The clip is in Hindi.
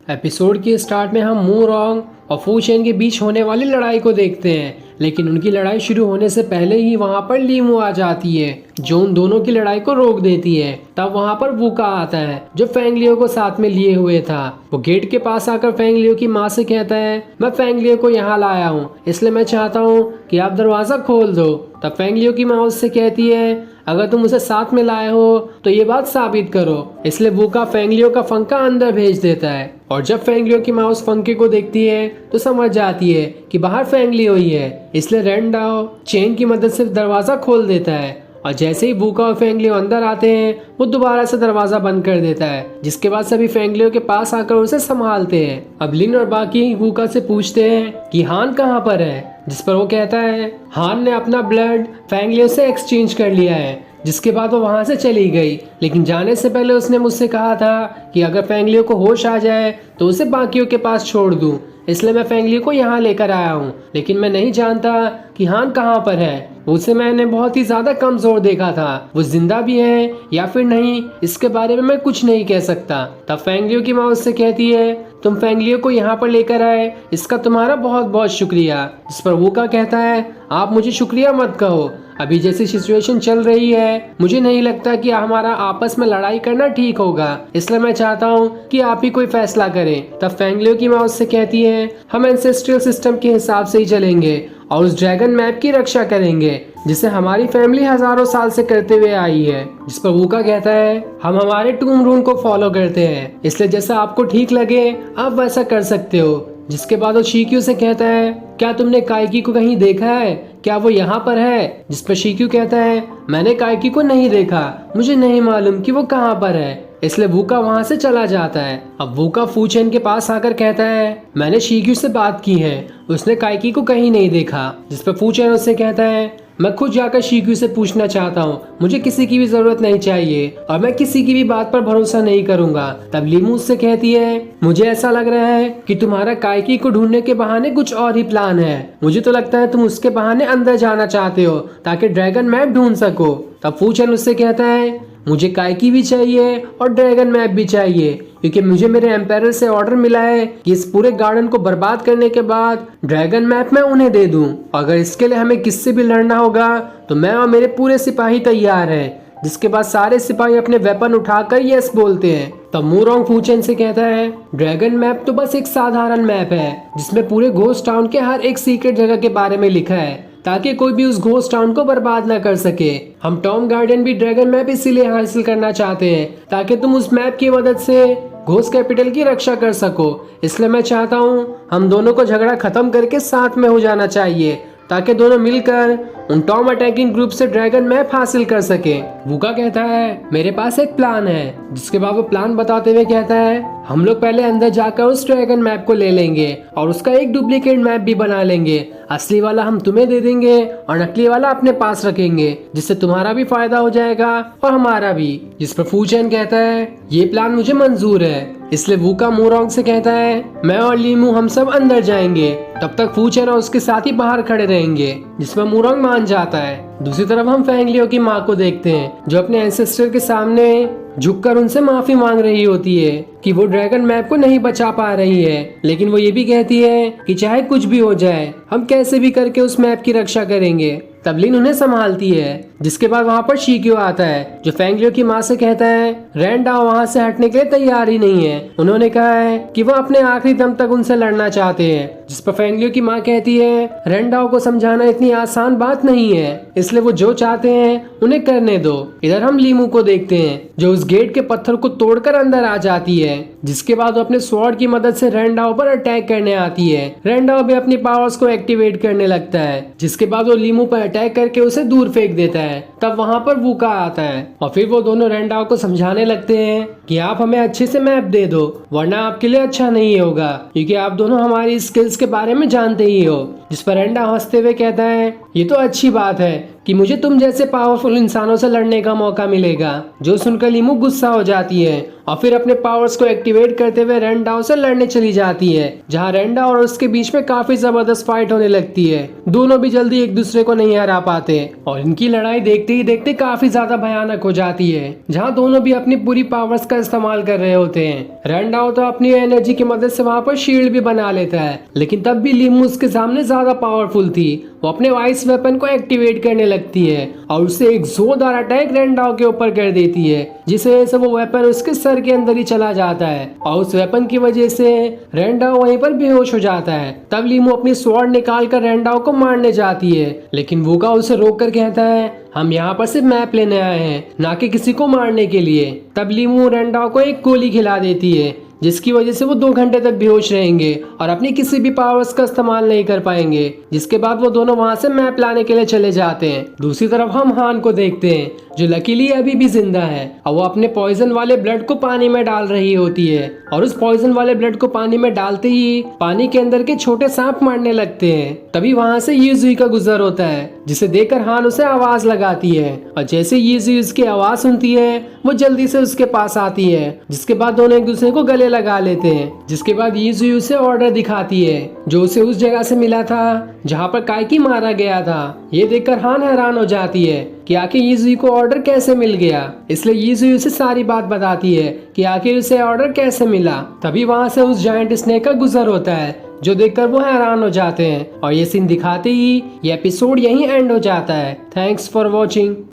एपिसोड के स्टार्ट में हम मू रॉन्ग और फू चेन के बीच होने वाली लड़ाई को देखते हैं, लेकिन उनकी लड़ाई शुरू होने से पहले ही वहां पर लीमू आ जाती है जो उन दोनों की लड़ाई को रोक देती है। तब वहां पर वूका आता है जो फेंगलियो को साथ में लिए हुए था। वो गेट के पास आकर फेंगलियो की माँ से कहता है, मैं फेंगलियो को यहाँ लाया हूँ, इसलिए मैं चाहता हूँ कि आप दरवाजा खोल दो। तब फेंगलियो की माँ उससे कहती है, अगर तुम उसे साथ में लाए हो तो ये बात साबित करो। इसलिए वूका फेंगलियो का फंका अंदर भेज देता है और जब फेंगलियो की माँ उस फंके को देखती है तो समझ जाती है कि बाहर फेंगलियो ही है। इसलिए रेंडाओ चेन की मदद से दरवाजा खोल देता है और जैसे ही वूका और फेंगलियो अंदर आते हैं वो दोबारा से दरवाजा बंद कर देता है, जिसके बाद सभी फेंगलियो के पास आकर उसे संभालते हैं। अब लिन और बाकी वूका से पूछते हैं कि हान कहाँ पर है, जिस पर वो कहता है हान ने अपना ब्लड फेंगलियो से एक्सचेंज कर लिया है। जिसके बाद वो वहां से चली गई, लेकिन जाने से पहले उसने मुझसे कहा था कि अगर फेंगलियो को होश आ जाए तो उसे बाकियों के पास छोड़ दूं, इसलिए मैं फेंगलियो को यहाँ लेकर आया हूँ। लेकिन मैं नहीं जानता कि हान कहाँ पर है। उसे मैंने बहुत ही ज्यादा कमजोर देखा था, वो जिंदा भी है या फिर नहीं इसके बारे में मैं कुछ नहीं कह सकता। तब फेंगलियो की माँ उससे कहती है, तुम फेंगलियो को यहाँ पर लेकर आए इसका तुम्हारा बहुत बहुत शुक्रिया। जिस पर वूका कहता है, आप मुझे शुक्रिया मत कहो, अभी जैसी सिचुएशन चल रही है मुझे नहीं लगता कि हमारा आपस में लड़ाई करना ठीक होगा, इसलिए मैं चाहता हूँ कि आप ही कोई फैसला करें। तब फेंगलियो की माँ उससे कहती है, हम एंसेस्ट्रियल सिस्टम के हिसाब से ही चलेंगे और उस ड्रैगन मैप की रक्षा करेंगे जिसे हमारी फैमिली हजारों साल से करते हुए आई है। जिस पर वूका कहता है, हम हमारे टूम रूल को फॉलो करते हैं, इसलिए जैसा आपको ठीक लगे आप वैसा कर सकते हो। जिसके बाद वो शिक्यू से कहता है, क्या तुमने काइकी को कहीं देखा है, क्या वो यहाँ पर है? जिस पर शिक्यू कहता है, मैंने काइकी को नहीं देखा, मुझे नहीं मालूम कि वो कहाँ पर है। इसलिए वूका वहां से चला जाता है। अब वूका फू चेन के पास आकर कहता है, मैंने शिक्यू से बात की है, उसने काइकी को कहीं नहीं देखा। जिस पर फू चेन उससे कहता है, मैं खुद जाकर शिक्यू से पूछना चाहता हूँ, मुझे किसी की भी जरूरत नहीं चाहिए और मैं किसी की भी बात पर भरोसा नहीं करूंगा। तब लीमू उससे कहती है, मुझे ऐसा लग रहा है कि तुम्हारा काइकी को ढूंढने के बहाने कुछ और ही प्लान है। मुझे तो लगता है तुम उसके बहाने अंदर जाना चाहते हो ताकि ड्रैगन मैप ढूंढ सको। तब फू चेन उससे कहता है, मुझे काइकी भी चाहिए और ड्रैगन मैप भी चाहिए, क्योंकि मुझे मेरे एम्पायर से ऑर्डर मिला है कि इस पूरे गार्डन को बर्बाद करने के बाद ड्रैगन मैप मैं उन्हें दे दूं। अगर इसके लिए हमें किससे भी लड़ना होगा तो मैं और मेरे पूरे सिपाही तैयार हैं। जिसके बाद सारे सिपाही अपने वेपन उठाकर यस बोलते हैं। तब मू रॉन्ग फू चेन से कहता है, ड्रैगन मैप तो बस एक साधारण मैप है जिसमें पूरे घोस्ट टाउन के हर एक सीक्रेट जगह के बारे में लिखा है ताकि कोई भी उस घोस्ट टाउन को बर्बाद ना कर सके। हम टॉम गार्डन भी ड्रैगन मैप इसीलिए हासिल करना चाहते हैं ताकि तुम उस मैप की मदद से घोस्ट कैपिटल की रक्षा कर सको। इसलिए मैं चाहता हूँ हम दोनों को झगड़ा खत्म करके साथ में हो जाना चाहिए ताकि दोनों मिलकर उन टॉम अटैकिंग ग्रुप से ड्रैगन मैप हासिल कर सके। वूका कहता है, मेरे पास एक प्लान है। जिसके बाद वो प्लान बताते हुए कहता है, हम लोग पहले अंदर जाकर उस ड्रैगन मैप को ले लेंगे और उसका एक डुप्लीकेट मैप भी बना लेंगे। असली वाला हम तुम्हें दे देंगे और नकली वाला अपने पास रखेंगे, जिससे तुम्हारा भी फायदा हो जाएगा और हमारा भी। जिस पर फू चेन कहता है, ये प्लान मुझे मंजूर है। इसलिए वूका मू रॉन्ग से कहता है, मैं और लीमू हम सब अंदर जाएंगे, तब तक फू चेन और उसके साथी बाहर खड़े रहेंगे। जिसमें मू रॉन्ग मान जाता है। दूसरी तरफ हम फेंगलियो की माँ को देखते हैं जो अपने एंसेस्टर के सामने झुककर उनसे माफी मांग रही होती है कि वो ड्रैगन मैप को नहीं बचा पा रही है, लेकिन वो ये भी कहती है कि चाहे कुछ भी हो जाए हम कैसे भी करके उस मैप की रक्षा करेंगे। तब लिन उन्हें संभालती है। जिसके बाद वहाँ पर शिक्यू आता है जो फेंगलियो की माँ से कहता है, रेंडाओ वहाँ से हटने के लिए तैयार ही नहीं है, उन्होंने कहा है कि वो अपने आखिरी दम तक उनसे लड़ना चाहते हैं। जिस पर फेंगलियो की माँ कहती है, रेंडाओ को समझाना इतनी आसान बात नहीं है, इसलिए वो जो चाहते हैं उन्हें करने दो। इधर हम लीमू को देखते हैं जो उस गेट के पत्थर को तोड़कर अंदर आ जाती है। जिसके बाद वो अपने स्वॉर्ड की मदद से रेंडाओ पर अटैक करने आती है। रेंडाओ भी अपनी पावर्स को एक्टिवेट करने लगता है। जिसके बाद वो लीमू पर अटैक करके उसे दूर फेंक देता है। तब वहाँ पर वूका आता है और फिर वो दोनों रेंडाओ को समझाने लगते हैं कि आप हमें अच्छे से मैप दे दो, वरना आपके लिए अच्छा नहीं होगा, क्योंकि आप दोनों हमारी स्किल्स के बारे में जानते ही हो। जिस पर रेंडाओ हंसते हुए कहता है, ये तो अच्छी बात है कि मुझे तुम जैसे पावरफुल इंसानों से लड़ने का मौका मिलेगा। जो सुनकर लीमू गुस्सा हो जाती है और फिर अपने पावर्स को एक्टिवेट करते हुए रेंडाओ से लड़ने चली जाती है, जहाँ रेंडा और उसके बीच में काफी जबरदस्त फाइट होने लगती है। दोनों भी जल्दी एक दूसरे को नहीं हरा पाते और इनकी लड़ाई देखते ही देखते काफी ज्यादा भयानक हो जाती है, जहाँ दोनों भी अपनी पूरी पावर्स का इस्तेमाल कर रहे होते हैं। रेंडाओ तो अपनी एनर्जी की मदद से वहाँ पर शील्ड भी बना लेता है, लेकिन तब भी लीमू उसके सामने ज्यादा पावरफुल थी। वो अपने वाइस वेपन को एक्टिवेट करने लगती है और उससे एक जोरदार अटैक रेंडाओ के ऊपर कर देती है, जिस वजह से वो वेपन उसके सर के अंदर ही चला जाता है और उस वेपन की वजह से रेंडाओ वहीं पर बेहोश हो जाता है। तब लीमू अपनी स्वॉर्ड निकाल कर रेंडाओ को मारने जाती है, लेकिन वोगा उसे रोक कर कहता है हम यहाँ पर सिर्फ मैप लेने आए हैं, ना कि किसी को मारने के लिए। तब लीमू रेंडाओ को एक गोली खिला देती है, जिसकी वजह से वो 2 घंटे तक बेहोश रहेंगे और अपनी किसी भी पावर्स का इस्तेमाल नहीं कर पाएंगे। जिसके बाद वो दोनों वहां से मैप लाने के लिए चले जाते हैं। दूसरी तरफ हम हान को देखते हैं, जो लकीली अभी भी जिंदा है और वो अपने पॉइजन वाले ब्लड को पानी में डाल रही होती है और उस पॉइजन वाले ब्लड को पानी में डालते ही पानी के अंदर के छोटे सांप मारने लगते हैं। तभी वहां से यीजुई का गुजर होता है, जिसे देखकर हान उसे आवाज लगाती है और जैसे यीजुई उसकी आवाज सुनती है वो जल्दी से उसके पास आती है, जिसके बाद दोनों एक दूसरे को गले लगा लेते हैं। जिसके बाद यीजुई उसे ऑर्डर दिखाती है जो उसे उस जगह से मिला था जहाँ पर काइकी मारा गया था। ये देखकर हान हैरान हो जाती है कि आखिर यीजुई को ऑर्डर कैसे मिल गया, इसलिए यीजुई उसे सारी बात बताती है कि आखिर उसे ऑर्डर कैसे मिला। तभी वहां से उस जायंट स्नेक का गुजर होता है, जो देखकर वो हैरान हो जाते हैं और ये सीन दिखाते ही ये एपिसोड यहीं एंड हो जाता है। Thanks for watching.